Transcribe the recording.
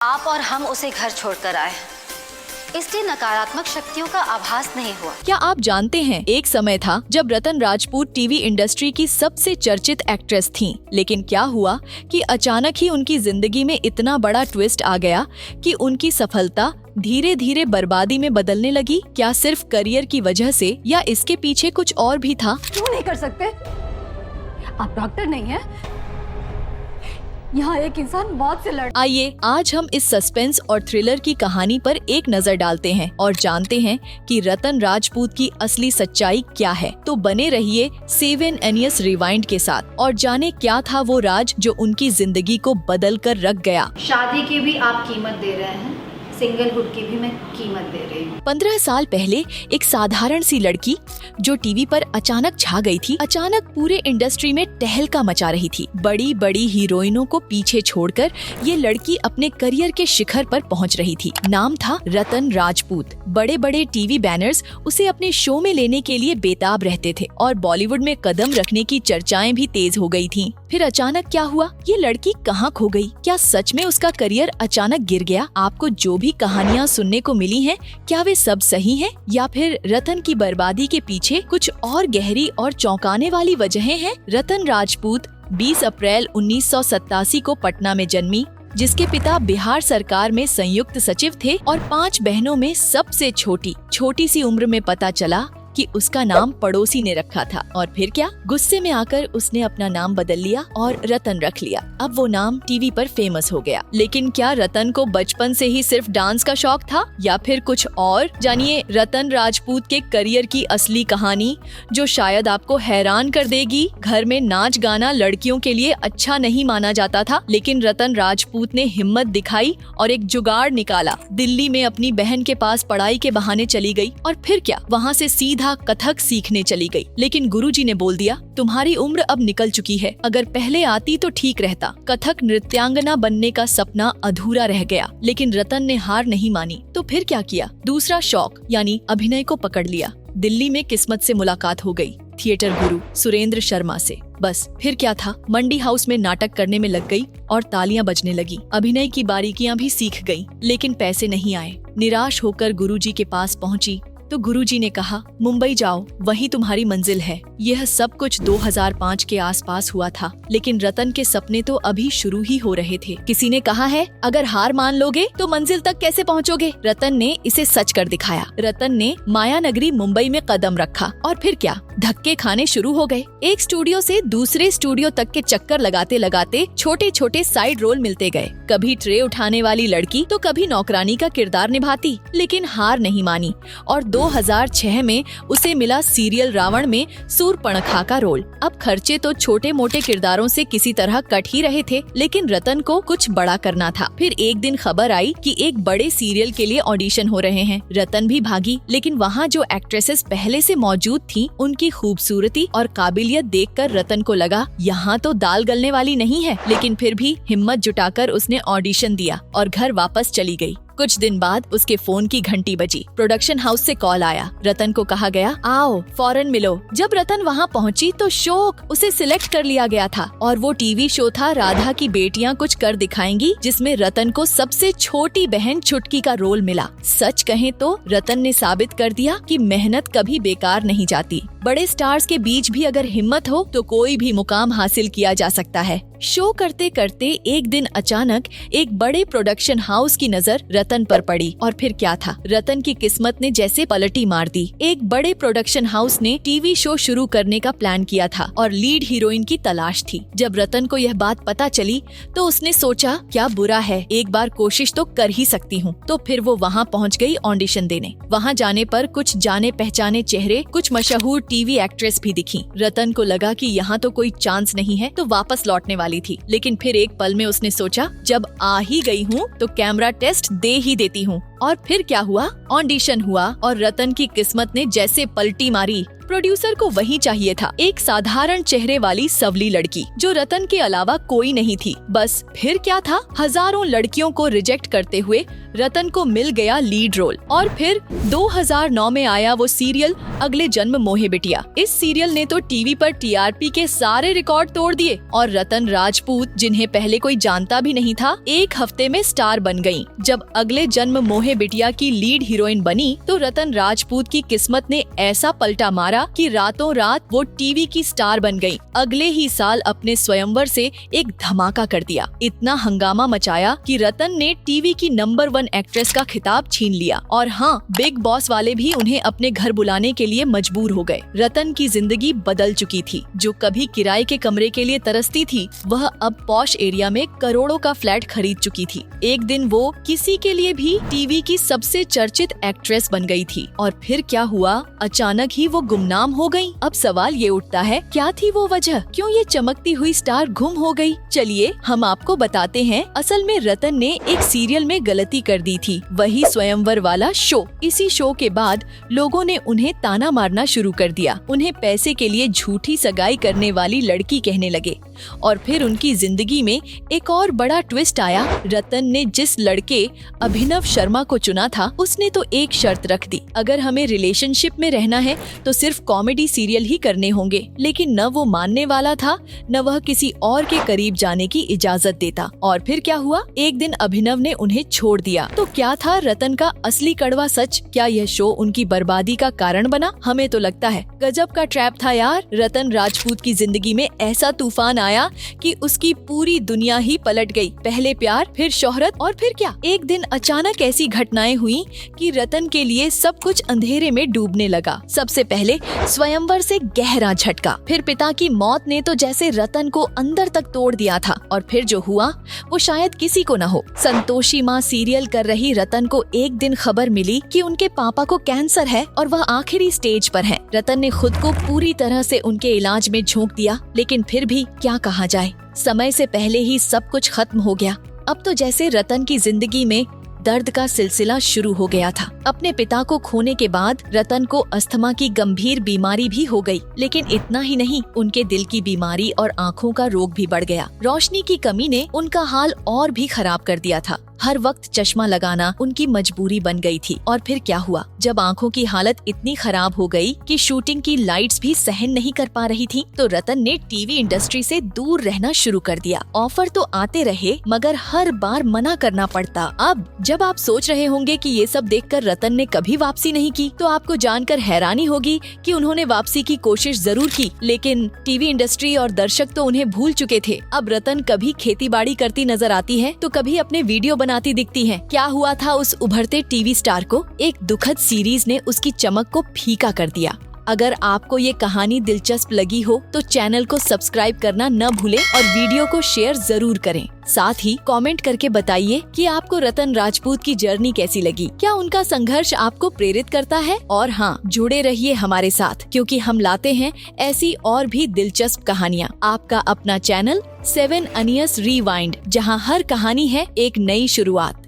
आप और हम उसे घर छोड़कर आए, इसलिए नकारात्मक शक्तियों का आभास नहीं हुआ। क्या आप जानते हैं, एक समय था जब रतन राजपूत टीवी इंडस्ट्री की सबसे चर्चित एक्ट्रेस थीं, लेकिन क्या हुआ कि अचानक ही उनकी जिंदगी में इतना बड़ा ट्विस्ट आ गया कि उनकी सफलता धीरे धीरे बर्बादी में बदलने लगी। क्या सिर्फ करियर की वजह से या इसके पीछे कुछ और भी था? क्यों नहीं कर सकते? आप डॉक्टर नहीं हैं। यहाँ एक इंसान मौत से लड़। आइए आज हम इस सस्पेंस और थ्रिलर की कहानी पर एक नजर डालते हैं और जानते हैं कि रतन राजपूत की असली सच्चाई क्या है। तो बने रहिए 7 एनियस रिवाइंड के साथ और जाने क्या था वो राज जो उनकी जिंदगी को बदल कर रख गया। शादी की भी आप कीमत दे रहे हैं, सिंगलहुड की भी मैं कीमत दे रही हूँ। 15 साल पहले एक साधारण सी लड़की जो टीवी पर अचानक छा गई थी, अचानक पूरे इंडस्ट्री में टहलका मचा रही थी। बड़ी बड़ी हीरोइनों को पीछे छोड़कर ये लड़की अपने करियर के शिखर पर पहुंच रही थी। नाम था रतन राजपूत। बड़े बड़े टीवी बैनर्स उसे अपने शो में लेने के लिए बेताब रहते थे और बॉलीवुड में कदम रखने की चर्चाएं भी तेज हो गई थीं। फिर अचानक क्या हुआ? ये लड़की कहाँ खो गई? क्या सच में उसका करियर अचानक गिर गया? आपको जो भी कहानियाँ सुनने को मिली हैं, क्या वे सब सही हैं? या फिर रतन की बर्बादी के पीछे कुछ और गहरी और चौंकाने वाली वजहें हैं? रतन राजपूत 20 अप्रैल 1987 को पटना में जन्मी, जिसके पिता बिहार सरकार में संयुक्त सचिव थे और 5 बहनों में सबसे छोटी सी उम्र में पता चला कि उसका नाम पड़ोसी ने रखा था। और फिर क्या? गुस्से में आकर उसने अपना नाम बदल लिया और रतन रख लिया। अब वो नाम टीवी पर फेमस हो गया। लेकिन क्या रतन को बचपन से ही सिर्फ डांस का शौक था या फिर कुछ और? जानिए रतन राजपूत के करियर की असली कहानी, जो शायद आपको हैरान कर देगी। घर में नाच गाना लड़कियों के लिए अच्छा नहीं माना जाता था, लेकिन रतन राजपूत ने हिम्मत दिखाई और एक जुगाड़ निकाला। दिल्ली में अपनी बहन के पास पढ़ाई के बहाने चली गई और फिर क्या, वहाँ से सीधा कथक सीखने चली गई। लेकिन गुरुजी ने बोल दिया, तुम्हारी उम्र अब निकल चुकी है, अगर पहले आती तो ठीक रहता। कथक नृत्यांगना बनने का सपना अधूरा रह गया, लेकिन रतन ने हार नहीं मानी। तो फिर क्या किया? दूसरा शौक यानी अभिनय को पकड़ लिया। दिल्ली में किस्मत से मुलाकात हो गई थिएटर गुरु सुरेंद्र शर्मा से। बस फिर क्या था, मंडी हाउस में नाटक करने में लग गई और तालियां बजने लगी। अभिनय की बारीकियां भी सीख गई, लेकिन पैसे नहीं आए। निराश होकर गुरुजी के पास पहुंची तो गुरुजी ने कहा, मुंबई जाओ, वही तुम्हारी मंजिल है। यह सब कुछ 2005 के आसपास हुआ था, लेकिन रतन के सपने तो अभी शुरू ही हो रहे थे। किसी ने कहा है, अगर हार मान लोगे तो मंजिल तक कैसे पहुंचोगे? रतन ने इसे सच कर दिखाया। रतन ने माया नगरी मुंबई में कदम रखा और फिर क्या, धक्के खाने शुरू हो गए। एक स्टूडियो से दूसरे स्टूडियो तक के चक्कर लगाते लगाते छोटे छोटे साइड रोल मिलते गए। कभी ट्रे उठाने वाली लड़की तो कभी नौकरानी का किरदार निभाती, लेकिन हार नहीं मानी और 2006 में उसे मिला सीरियल रावण में सूर्पणखा का रोल। अब खर्चे तो छोटे मोटे किरदारों से किसी तरह कट ही रहे थे, लेकिन रतन को कुछ बड़ा करना था। फिर एक दिन खबर आई कि एक बड़े सीरियल के लिए ऑडिशन हो रहे हैं। रतन भी भागी, लेकिन वहाँ जो एक्ट्रेसेस पहले से मौजूद थीं, उनकी खूबसूरती और काबिलियत देखकर रतन को लगा, यहाँ तो दाल गलने वाली नहीं है। लेकिन फिर भी हिम्मत जुटाकर उसने ऑडिशन दिया और घर वापस चली गई। कुछ दिन बाद उसके फोन की घंटी बजी। प्रोडक्शन हाउस से कॉल आया। रतन को कहा गया, आओ फौरन मिलो। जब रतन वहाँ पहुँची तो शौक, उसे सिलेक्ट कर लिया गया था और वो टीवी शो था राधा की बेटियां कुछ कर दिखाएंगी, जिसमें रतन को सबसे छोटी बहन छुटकी का रोल मिला। सच कहें तो रतन ने साबित कर दिया कि मेहनत कभी बेकार नहीं जाती। बड़े स्टार्स के बीच भी अगर हिम्मत हो तो कोई भी मुकाम हासिल किया जा सकता है। शो करते करते एक दिन अचानक एक बड़े प्रोडक्शन हाउस की नजर रतन पर पड़ी और फिर क्या था, रतन की किस्मत ने जैसे पलटी मार दी। एक बड़े प्रोडक्शन हाउस ने टीवी शो शुरू करने का प्लान किया था और लीड हीरोइन की तलाश थी। जब रतन को यह बात पता चली तो उसने सोचा, क्या बुरा है, एक बार कोशिश तो कर ही सकती हूँ। तो फिर वो वहाँ पहुँच गई ऑडिशन देने। वहाँ जाने पर कुछ जाने पहचाने चेहरे, कुछ मशहूर टीवी एक्ट्रेस भी दिखी। रतन को लगा कि यहाँ तो कोई चांस नहीं है, तो वापस लौटने वाली थी। लेकिन फिर एक पल में उसने सोचा, जब आ ही गई हूँ तो कैमरा टेस्ट दे ही देती हूँ। और फिर क्या हुआ, ऑडिशन हुआ और रतन की किस्मत ने जैसे पलटी मारी। प्रोड्यूसर को वही चाहिए था, एक साधारण चेहरे वाली सवली लड़की जो रतन के अलावा कोई नहीं थी। बस फिर क्या था, हजारों लड़कियों को रिजेक्ट करते हुए रतन को मिल गया लीड रोल। और फिर 2009 में आया वो सीरियल अगले जन्म मोहे बिटिया। इस सीरियल ने तो टीवी पर टीआरपी के सारे रिकॉर्ड तोड़ दिए और रतन राजपूत, जिन्हें पहले कोई जानता भी नहीं था, एक हफ्ते में स्टार बन गयी। जब अगले जन्म मोहे बिटिया की लीड हीरोइन बनी तो रतन राजपूत की किस्मत ने ऐसा पलटा मारा कि रातों रात वो टीवी की स्टार बन गई। अगले ही साल अपने स्वयंवर से एक धमाका कर दिया, इतना हंगामा मचाया कि रतन ने टीवी की नंबर 1 एक्ट्रेस का खिताब छीन लिया। और हाँ, बिग बॉस वाले भी उन्हें अपने घर बुलाने के लिए मजबूर हो गए। रतन की जिंदगी बदल चुकी थी। जो कभी किराए के कमरे के लिए तरसती थी, वह अब पॉश एरिया में करोड़ों का फ्लैट खरीद चुकी थी। एक दिन वो किसी के लिए भी टीवी की सबसे चर्चित एक्ट्रेस बन गई थी। और फिर क्या हुआ, अचानक ही वो गुमनाम हो गई। अब सवाल ये उठता है, क्या थी वो वजह, क्यों ये चमकती हुई स्टार गुम हो गई? चलिए हम आपको बताते हैं। असल में रतन ने एक सीरियल में गलती कर दी थी, वही स्वयंवर वाला शो। इसी शो के बाद लोगों ने उन्हें ताना मारना शुरू कर दिया, उन्हें पैसे के लिए झूठी सगाई करने वाली लड़की कहने लगे। और फिर उनकी जिंदगी में एक और बड़ा ट्विस्ट आया। रतन ने जिस लड़के अभिनव शर्मा को चुना था, उसने तो एक शर्त रख दी, अगर हमें रिलेशनशिप में रहना है तो सिर्फ कॉमेडी सीरियल ही करने होंगे। लेकिन न वो मानने वाला था, न वह किसी और के करीब जाने की इजाजत देता। और फिर क्या हुआ, एक दिन अभिनव ने उन्हें छोड़ दिया। तो क्या था रतन का असली कड़वा सच? क्या यह शो उनकी बर्बादी का कारण बना? हमें तो लगता है गजब का ट्रैप था यार। रतन राजपूत की जिंदगी में ऐसा तूफान आया कि उसकी पूरी दुनिया ही पलट गई। पहले प्यार, फिर शोहरत और फिर क्या, एक दिन अचानक ऐसी घटनाएं हुई कि रतन के लिए सब कुछ अंधेरे में डूबने लगा। सबसे पहले स्वयंवर से गहरा झटका, फिर पिता की मौत ने तो जैसे रतन को अंदर तक तोड़ दिया था। और फिर जो हुआ वो शायद किसी को न हो। संतोषी माँ सीरियल कर रही रतन को एक दिन खबर मिली कि उनके पापा को कैंसर है और वह आखिरी स्टेज पर हैं। रतन ने खुद को पूरी तरह से उनके इलाज में झोंक दिया, लेकिन फिर भी क्या कहा जाए, समय से पहले ही सब कुछ खत्म हो गया। अब तो जैसे रतन की जिंदगी में दर्द का सिलसिला शुरू हो गया था। अपने पिता को खोने के बाद रतन को अस्थमा की गंभीर बीमारी भी हो गई। लेकिन इतना ही नहीं, उनके दिल की बीमारी और आँखों का रोग भी बढ़ गया। रोशनी की कमी ने उनका हाल और भी खराब कर दिया था। हर वक्त चश्मा लगाना उनकी मजबूरी बन गई थी। और फिर क्या हुआ, जब आंखों की हालत इतनी खराब हो गई कि शूटिंग की लाइट्स भी सहन नहीं कर पा रही थी, तो रतन ने टीवी इंडस्ट्री से दूर रहना शुरू कर दिया। ऑफर तो आते रहे, मगर हर बार मना करना पड़ता। अब जब आप सोच रहे होंगे कि ये सब देखकर रतन ने कभी वापसी नहीं की, तो आपको जानकर हैरानी होगी कि उन्होंने वापसी की कोशिश जरूर की, लेकिन टीवी इंडस्ट्री और दर्शक तो उन्हें भूल चुके थे। अब रतन कभी खेती बाड़ी करती नजर आती है तो कभी अपने वीडियो बनाती दिखती हैं। क्या हुआ था उस उभरते टीवी स्टार को? एक दुखद सीरीज ने उसकी चमक को फीका कर दिया। अगर आपको ये कहानी दिलचस्प लगी हो तो चैनल को सब्सक्राइब करना न भूलें और वीडियो को शेयर जरूर करें। साथ ही कमेंट करके बताइए कि आपको रतन राजपूत की जर्नी कैसी लगी। क्या उनका संघर्ष आपको प्रेरित करता है? और हाँ, जुड़े रहिए हमारे साथ, क्योंकि हम लाते हैं ऐसी और भी दिलचस्प कहानियाँ। आपका अपना चैनल 7 अनियस रिवाइंड, जहाँ हर कहानी है एक नई शुरुआत।